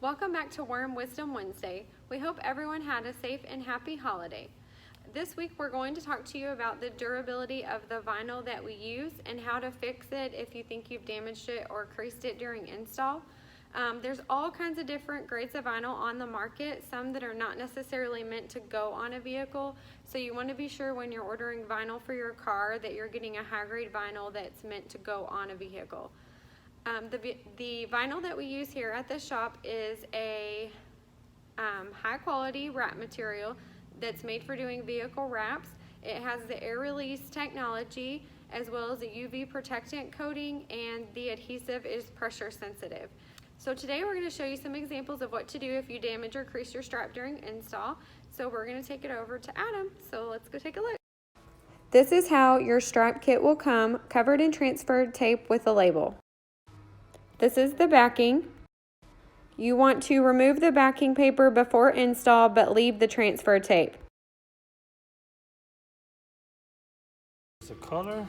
Welcome back to Worm Wisdom Wednesday. We hope everyone had a safe and happy holiday. This week we're going to talk to you about the durability of the vinyl that we use and how to fix it if you think you've damaged it or creased it during install. There's all kinds of different grades of vinyl on the market, some that are not necessarily meant to go on a vehicle, so you want to be sure when you're ordering vinyl for your car that you're getting a high-grade vinyl that's meant to go on a vehicle. The vinyl that we use here at the shop is a high-quality wrap material that's made for doing vehicle wraps. It has the air release technology as well as a UV protectant coating, and the adhesive is pressure sensitive. So today we're going to show you some examples of what to do if you damage or crease your strap during install. So we're going to take it over to Adam. So let's go take a look. This is how your strap kit will come, covered in transferred tape with a label. This is the backing. You want to remove the backing paper before install, but leave the transfer tape. The color,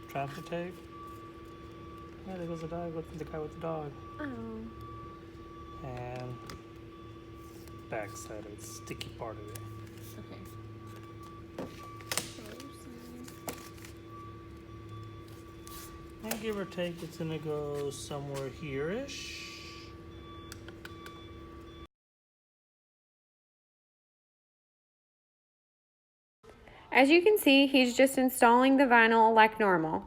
transfer tape. Yeah, there goes the dog. Look at the guy with the dog. Oh. And back side of it, sticky part of it. Okay. And give or take, it's gonna go somewhere here-ish. As you can see, he's just installing the vinyl like normal.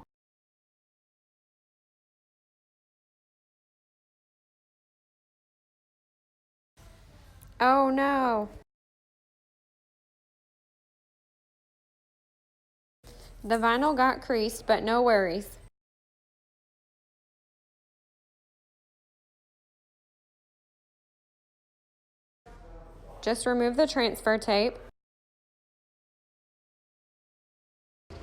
Oh no! The vinyl got creased, but no worries. Just remove the transfer tape. What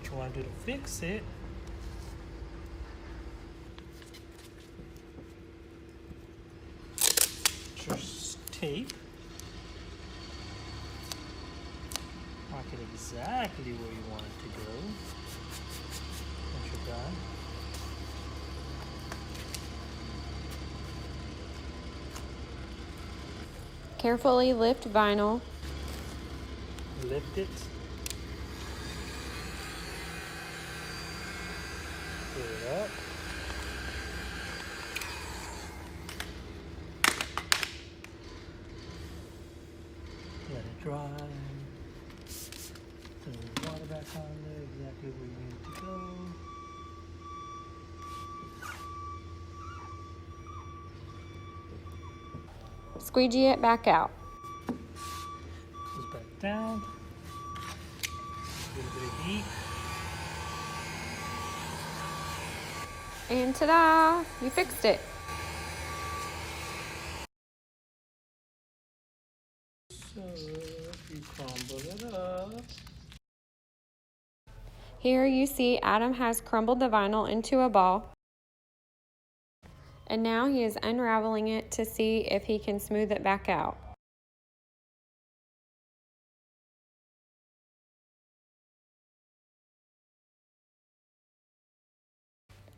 you want to do to fix it? Just tape. Mark it exactly where you want it to go. Once you're done. Carefully lift vinyl. Lift it. Pull it up. Let it dry. Throw the water back on there, exactly where you need it to go. Squeegee it back out. Goes back down. A little bit of heat. And ta-da! You fixed it. So you crumble it up. Here you see Adam has crumbled the vinyl into a ball. And now he is unraveling it to see if he can smooth it back out.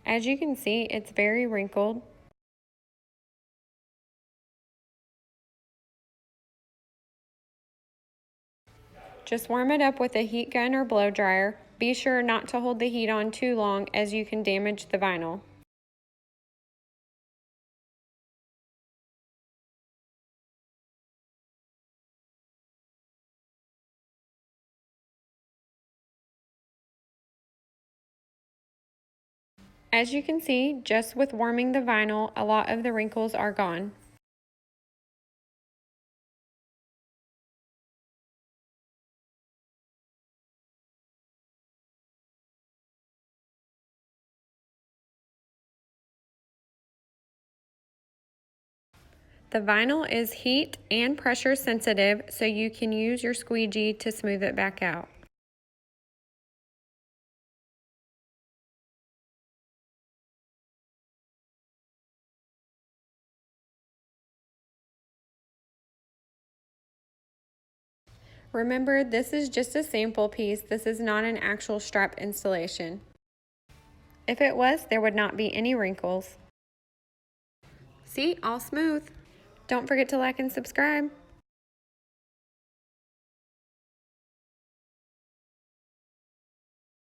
As you can see, it's very wrinkled. Just warm it up with a heat gun or blow dryer. Be sure not to hold the heat on too long, as you can damage the vinyl. As you can see, just with warming the vinyl, a lot of the wrinkles are gone. The vinyl is heat and pressure sensitive, so you can use your squeegee to smooth it back out. Remember, this is just a sample piece. This is not an actual strap installation. If it was, there would not be any wrinkles. See, all smooth. Don't forget to like and subscribe.